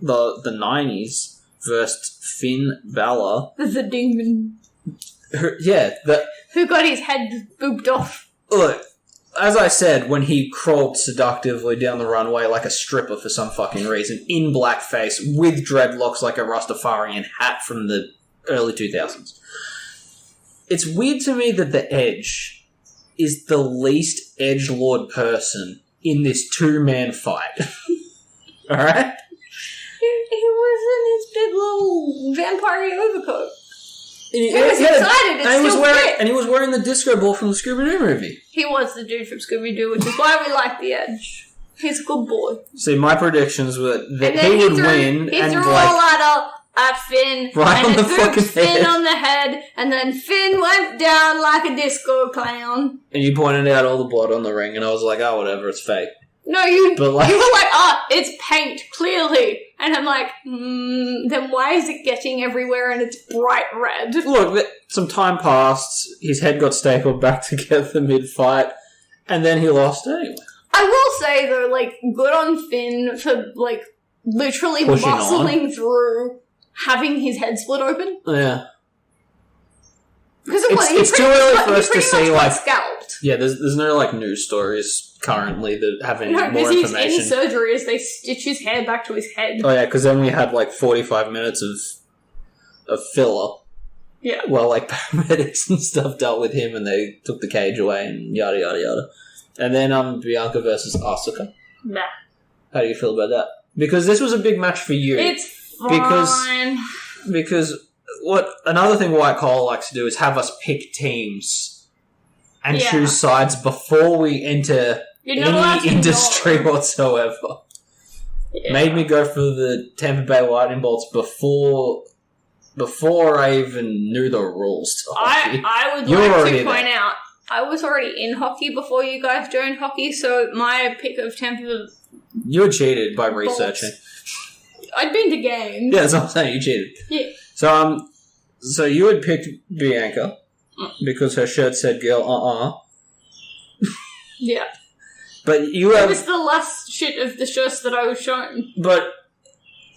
the 90s, versed Finn Balor. The Dingman. Who got his head booped off. Look, as I said, when he crawled seductively down the runway like a stripper for some fucking reason, in blackface, with dreadlocks like a Rastafarian hat from the early 2000s. It's weird to me that the Edge is the least edgelord person in this two-man fight. Alright? He was in his big little vampire overcoat. He was excited. And he was wearing the disco ball from the Scooby-Doo movie. He was the dude from Scooby-Doo, which is why we like the Edge. He's a good boy. See, my predictions were that he would win. He threw a ladder at Finn, right and on the it fucking threw Finn head. on the head, and then Finn went down like a disco clown. And you pointed out all the blood on the ring, and I was like, oh, whatever, it's fake. No, you were like, it's paint, clearly. And I'm like, then why is it getting everywhere and it's bright red? Look, some time passed, his head got stapled back together mid-fight, and then he lost anyway. I will say, though, good on Finn for, literally muscling through having his head split open. Yeah. Because it's too early for us to see, scalped. shocked. Yeah, there's no like news stories currently that have any No, more because he's information. in surgery as they stitch his hair back to his head. Oh yeah, because then we had like 45 minutes of filler. Yeah. Well, like paramedics and stuff dealt with him, and they took the cage away, and yada yada yada. And then Bianca versus Asuka. Nah. How do you feel about that? Because this was a big match for you. It's fine. Because what another thing White Collar likes to do is have us pick teams and choose sides before we enter any industry whatsoever. Yeah. Made me go for the Tampa Bay Lightning Bolts before I even knew the rules to hockey. I would like to point out, I was already in hockey before you guys joined hockey, so my pick of Tampa... You were cheated by researching. I'd been to games. Yeah, that's what I'm saying, you cheated. Yeah. So you had picked Bianca because her shirt said girl, Yeah. But you have... It was the last shit of the shirts that I was shown. But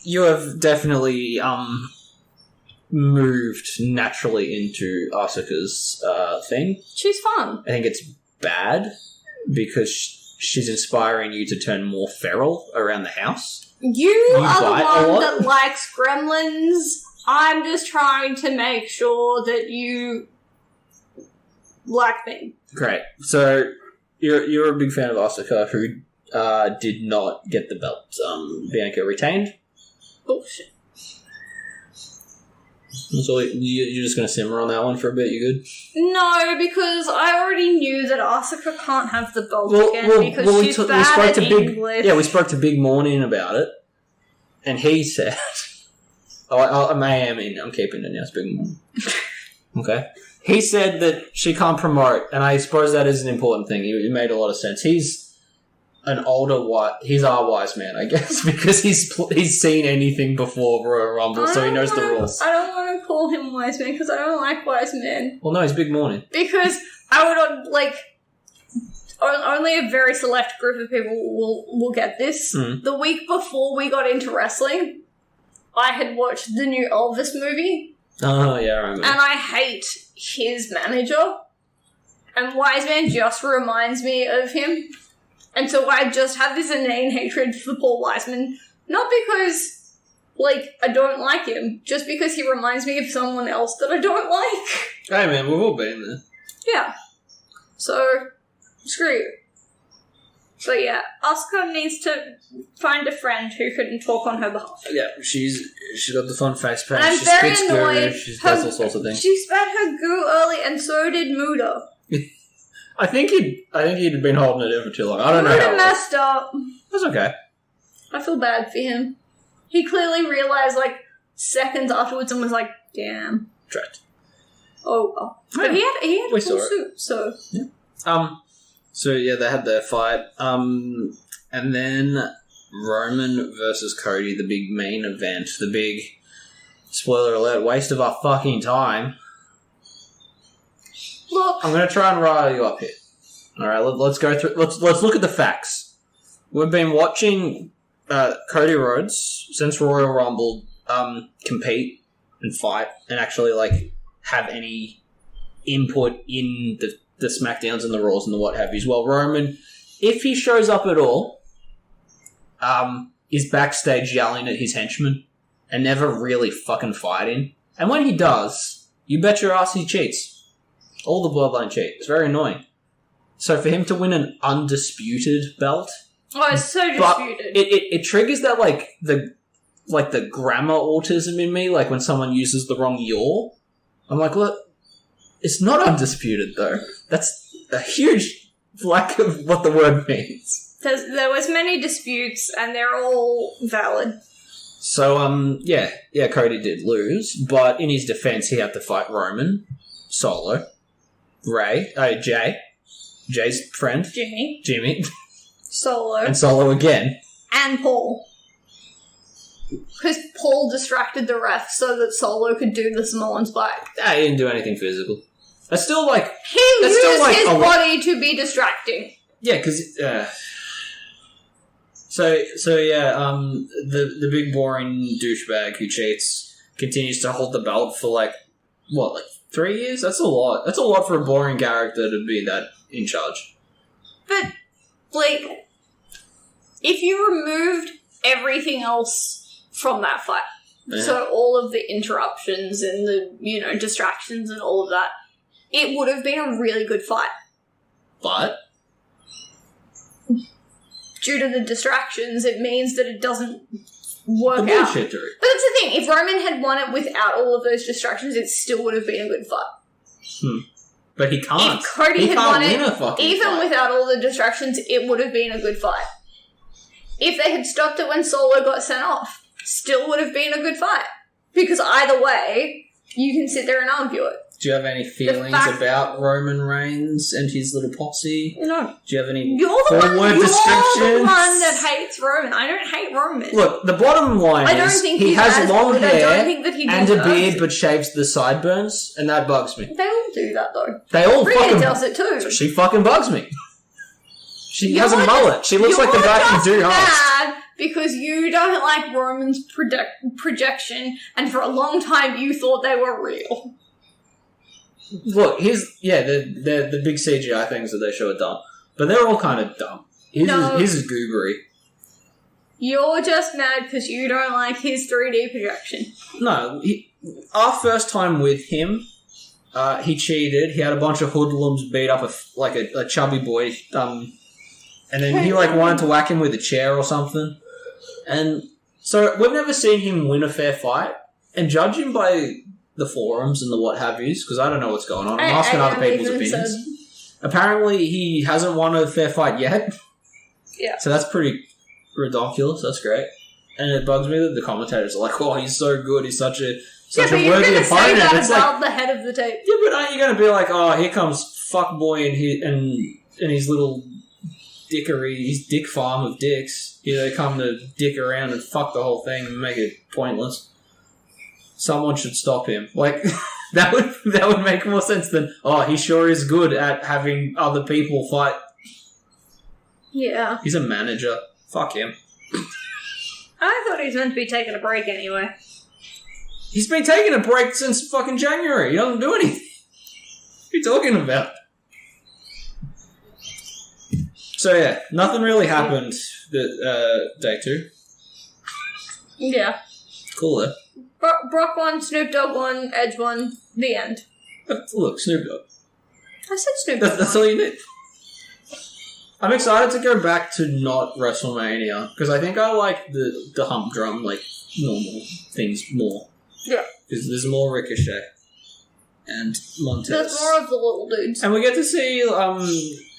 you have definitely, moved naturally into Asuka's, thing. She's fun. I think it's bad because she's inspiring you to turn more feral around the house. You are bite the one that likes gremlins. I'm just trying to make sure that you like me. Great. So you're a big fan of Asuka, who did not get the belt. Bianca retained. Bullshit. So you're just going to simmer on that one for a bit? You good? No, because I already knew that Asuka can't have the belt again because she's bad at English. We spoke to Big Morning about it, and he said... I'm keeping it now, it's Big Morning. Okay. He said that she can't promote, and I suppose that is an important thing. It made a lot of sense. He's an older he's our wise man, I guess, because he's seen anything before Royal Rumble, so he knows the rules. I don't want to call him wise man because I don't like wise men. Well, no, he's Big Morning. Because I would only a very select group of people will get this. Mm. The week before we got into wrestling, I had watched the new Elvis movie. Oh, yeah, I remember. And I hate his manager. And Wise Man just reminds me of him. And so I just have this inane hatred for Paul Wiseman. Not because, I don't like him. Just because he reminds me of someone else that I don't like. Hey, man, we've all been there. Yeah. So, screw you. So yeah, Asuka needs to find a friend who can talk on her behalf. Yeah, she's got the fun face paint. I'm she very spits annoyed. goo. She does all sorts of things. She spat her goo early, and so did Muda. I think he'd been holding it in for too long. I don't know Muda how. messed up. That's okay. I feel bad for him. He clearly realized seconds afterwards and was like, "Damn." Trapped. Oh well. But he had a full suit, so yeah. So yeah, they had their fight. And then Roman versus Cody, the big main event, the big spoiler alert, waste of our fucking time. Look, I'm gonna try and rile you up here. All right, let's go through. Let's look at the facts. We've been watching Cody Rhodes since Royal Rumble compete and fight and actually have any input in the SmackDowns and the Raws and the what have yous. Well, Roman, if he shows up at all, is backstage yelling at his henchmen and never really fucking fighting. And when he does, you bet your ass he cheats. All the Bloodline cheat. It's very annoying. So for him to win an undisputed belt... Oh, it's so disputed. It triggers that, the grammar autism in me, when someone uses the wrong yaw. I'm like, look, it's not undisputed, though. That's a huge lack of what the word means. There was many disputes, and they're all valid. So, Cody did lose, but in his defense, he had to fight Roman, Solo, Jay's friend, Jimmy, Solo, and Solo again, and Paul. Because Paul distracted the ref so that Solo could do the Samoan spike. He didn't do anything physical. That's still he used his body to be distracting. Yeah, because the big boring douchebag who cheats continues to hold the belt for 3 years? That's a lot. That's a lot for a boring character to be that in charge. But, like, if you removed everything else from that fight, so all of the interruptions and the, distractions and all of that, it would have been a really good fight. But? Due to the distractions, it means that it doesn't work the out. bullshittery. But that's the thing, if Roman had won it without all of those distractions, it still would have been a good fight. But he can't. If Cody he had can't won win it, a fucking even fight. without all the distractions, it would have been a good fight. If they had stopped it when Solo got sent off, still would have been a good fight. Because either way, you can sit there and argue it. Do you have any feelings about Roman Reigns and his little posse? No. Do you have any You're the descriptions? one that hates Roman. I don't hate Roman. Look, the bottom line is he has long hair and a beard but shaves the sideburns, and that bugs me. They all do that, though. They all Rhea fucking... does it, too. So she fucking bugs me. She has a mullet. She looks like the guy from Do Hearts. Because you don't like Roman's projection, and for a long time you thought they were real. Look, the big CGI things that they show are dumb. But they're all kind of dumb. His is goobery. You're just mad because you don't like his 3D projection. No, our first time with him, he cheated. He had a bunch of hoodlums beat up a chubby boy, and then he wanted to whack him with a chair or something. And so we've never seen him win a fair fight. And judging by the forums and the what have yous, because I don't know what's going on. I'm asking other people's opinions. Apparently, he hasn't won a fair fight yet. Yeah. So that's pretty ridiculous. That's great. And it bugs me that the commentators are like, "Oh, he's so good. He's such a worthy opponent." You're going to say that it's about the head of the tape. Yeah, but aren't you going to be like, "Oh, here comes fuckboy and his little dickery, his dick farm of dicks. Here they come to dick around and fuck the whole thing and make it pointless." Someone should stop him. That would make more sense than, "Oh, he sure is good at having other people fight." Yeah. He's a manager. Fuck him. I thought he was meant to be taking a break anyway. He's been taking a break since fucking January. He doesn't do anything. What are you talking about? So yeah, nothing really happened day 2. Yeah. Cool though. Brock won, Snoop Dogg won, Edge won, the end. Look, Snoop Dogg. I said Snoop Dogg. That's all you need. I'm excited to go back to not WrestleMania, because I think I like the hump drum, normal things more. Yeah. Because there's more Ricochet and Montez. There's more of the little dudes. And we get to see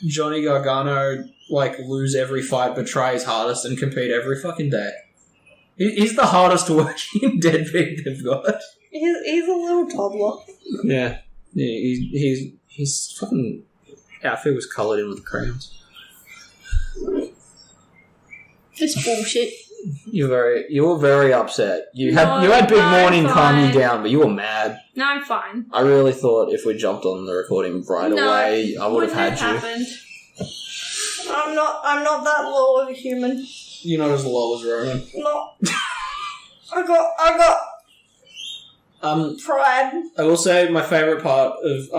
Johnny Gargano lose every fight but try his hardest and compete every fucking day. He's the hardest working deadbeat they've got. He's a little toddler. Yeah. He's fucking outfit was coloured in with crayons. This bullshit. You were very upset. You had Big Morning calm you down, but you were mad. No, I'm fine. I really thought if we jumped on the recording right away, I would have had you. Happened. I'm not that low of a human. You're not as low as Roman. No. I got pride. I will say my favourite part of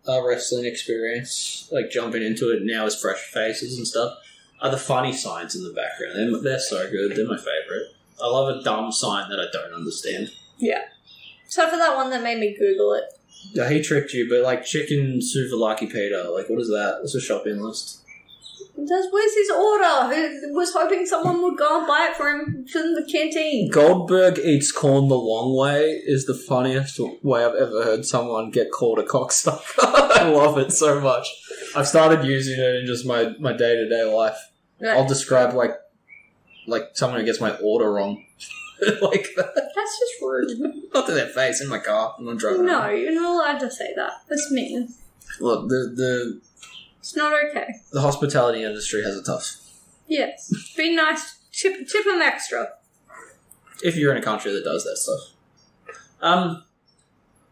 our wrestling experience, jumping into it now as fresh faces and stuff, are the funny signs in the background. They're so good. They're my favourite. I love a dumb sign that I don't understand. Yeah. Except for that one that made me Google it. Yeah, he tricked you, but chicken souvlaki pita, what is that? That's a shopping list. Where's his order? He was hoping someone would go and buy it for him from the canteen. Goldberg eats corn the long way is the funniest way I've ever heard someone get called a cocksucker. I love it so much. I've started using it in just my day-to-day life. Right. I'll describe someone who gets my order wrong. Like that. That's just rude. Not to their face in my car when I'm driving. No, you're not allowed to say that. That's mean. Look, it's not okay. The hospitality industry has it tough. Yes. Be nice. Tip them extra. If you're in a country that does that stuff.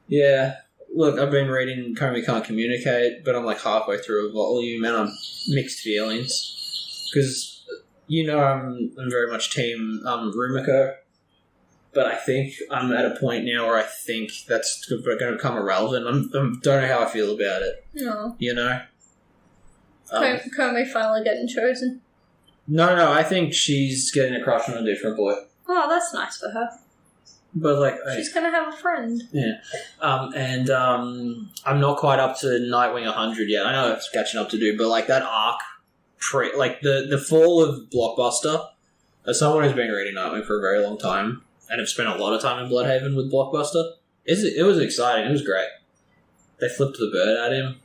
Yeah. Look, I've been reading Comey Can't Communicate, but I'm halfway through a volume and I'm mixed feelings. Because, I'm very much team Rumiko. But I think I'm at a point now where I think that's going to become irrelevant. I don't know how I feel about it. No. Comey finally getting chosen. No, I think she's getting a crush on a different boy. Oh, that's nice for her. But, like... She's gonna have a friend. Yeah. I'm not quite up to Nightwing 100 yet. I know it's catching up to do, but, like, that arc... the fall of Blockbuster... As someone who's been reading Nightwing for a very long time, and have spent a lot of time in Bloodhaven with Blockbuster, it was exciting. It was great. They flipped the bird at him.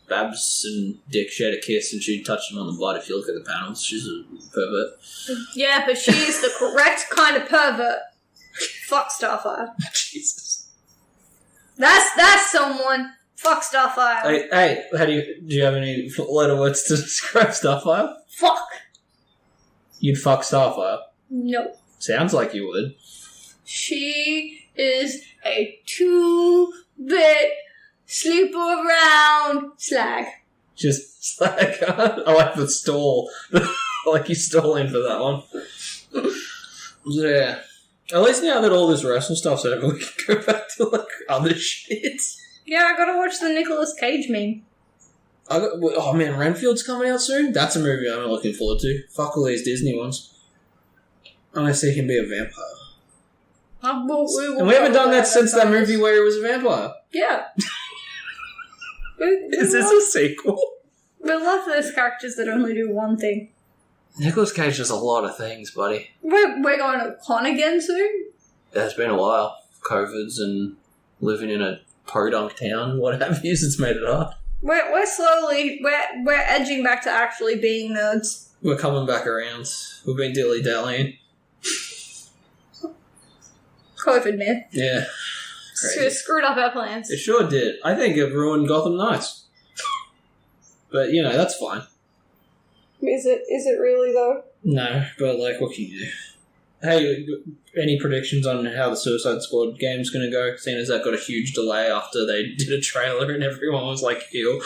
Babs and Dick shared a kiss, and she touched him on the butt. If you look at the panels, she's a pervert. Yeah, but she's the correct kind of pervert. Fuck Starfire. Jesus. That's someone. Fuck Starfire. Hey, do you have any letter words to describe Starfire? Fuck. You'd fuck Starfire? No. Sounds like you would. She is a 2-bit sleeper around slag. Just slag. I like the stall. I like you stalling for that one. Yeah. At least now that all this wrestling stuff's over, we can go back to, like, other shit. Yeah, I gotta watch the Nicolas Cage meme. Oh man, Renfield's coming out soon? That's a movie I'm looking forward to. Fuck all these Disney ones. I'm gonna see him be a vampire. And we haven't done that since that movie where he was a vampire. Yeah. Is this a sequel? We love those characters that only do one thing. Nicolas Cage does a lot of things, buddy. We're going to con again soon? It's been a while. COVID's and living in a podunk town, what have you, it's made it hard. We're slowly, we're edging back to actually being nerds. We're coming back around. We've been dilly-dallying. COVID, man. Yeah. Crazy. Screwed up our plans. It sure did. I think it ruined Gotham Knights. But, you know, that's fine. Is it really, though? No, but, like, what can you do? Hey, any predictions on how the Suicide Squad game's going to go? Seeing as that got a huge delay after they did a trailer and everyone was like, ew.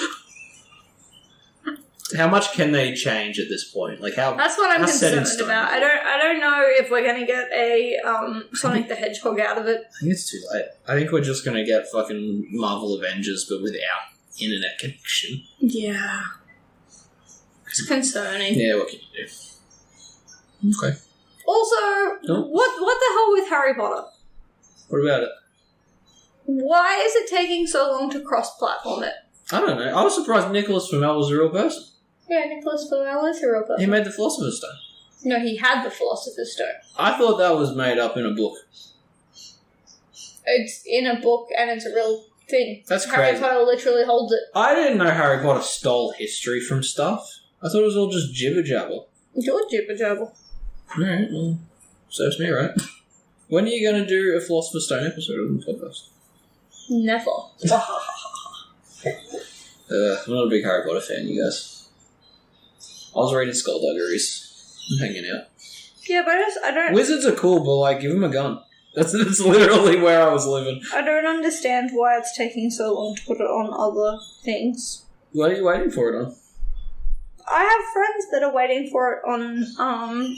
How much can they change at this point? Like, how? That's what I'm concerned about. I don't know if we're going to get a Sonic the Hedgehog out of it. I think it's too late. I think we're just going to get fucking Marvel Avengers, but without internet connection. Yeah. It's concerning. Yeah, what can you do? Okay. Also, what the hell with Harry Potter? What about it? Why is it taking so long to cross-platform it? I don't know. I was surprised Nicholas Flamel was a real person. Yeah, Nicholas Flamel is a real person. He made the Philosopher's Stone. No, he had the Philosopher's Stone. I thought that was made up in a book. It's in a book and it's a real thing. That's Harry crazy. Potter literally holds it. I didn't know Harry Potter stole history from stuff. I thought it was all just jibber-jabber. You're jibber-jabber. Alright, well, serves me right. When are you going to do a Philosopher's Stone episode of the podcast? Never. I'm not a big Harry Potter fan, you guys. I was reading Skullduggeries. I'm hanging out. Yeah, but I don't... Wizards are cool, but, like, give them a gun. That's literally where I was living. I don't understand why it's taking so long to put it on other things. What are you waiting for it on? I have friends that are waiting for it on,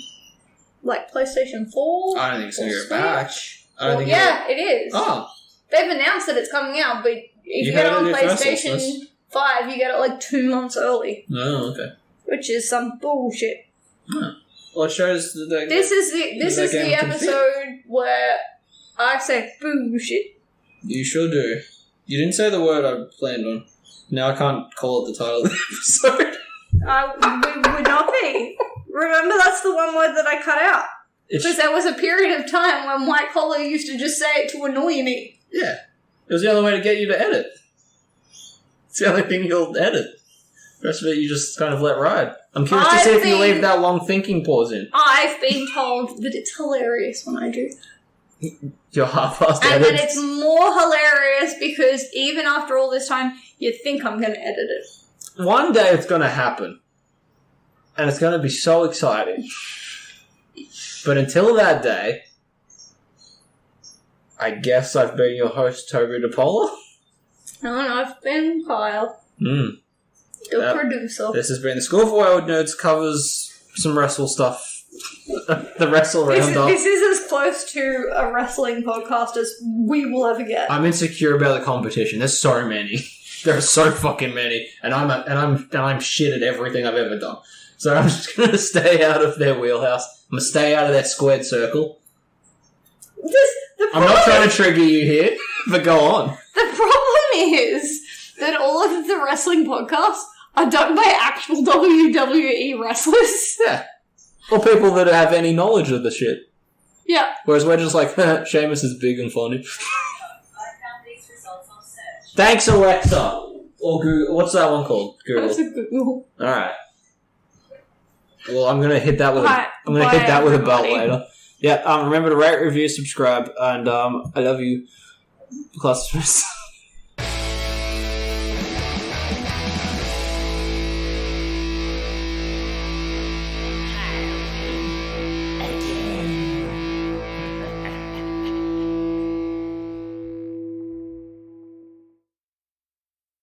like, PlayStation 4. I don't think it's going to go back. It is. Oh. They've announced that it's coming out, but if you get it on PlayStation 5, you get it, like, 2 months early. Oh, okay. Which is some bullshit. Huh. Well, it shows that this is the episode where I say bullshit. You sure do. You didn't say the word I planned on. Now I can't call it the title of the episode. We would not be. Remember, that's the one word that I cut out. Because there was a period of time when White Collar used to just say it to annoy me. Yeah. It was the only way to get you to edit. It's the only thing you'll edit. The rest of it you just kind of let ride. I'm curious to see if you leave that long thinking pause in. I've been told that it's hilarious when I do. Your half-assed edits. And that it's more hilarious because even after all this time, you think I'm going to edit it. One day it's going to happen. And it's going to be so exciting. But until that day, I guess I've been your host, Toby DePola. No, I've been Kyle. The producer. This has been the School for Wayward Nerds covers some wrestle stuff. The wrestle roundup. This is as close to a wrestling podcast as we will ever get. I'm insecure about the competition. There's so many. There are so fucking many, and I'm shit at everything I've ever done. So I'm just gonna stay out of their wheelhouse. I'm gonna stay out of their squared circle. I'm not trying to trigger you here, but go on. The problem is that all of the wrestling podcasts are done by actual WWE wrestlers. Yeah. Or people that have any knowledge of the shit. Yeah. Whereas we're just like, Sheamus is big and funny. Thanks, Alexa. Or Google. What's that one called? Google. That's a Google. Alright. Well, I'm gonna hit that with a belt later. Yeah, remember to rate, review, subscribe, and I love you, customers.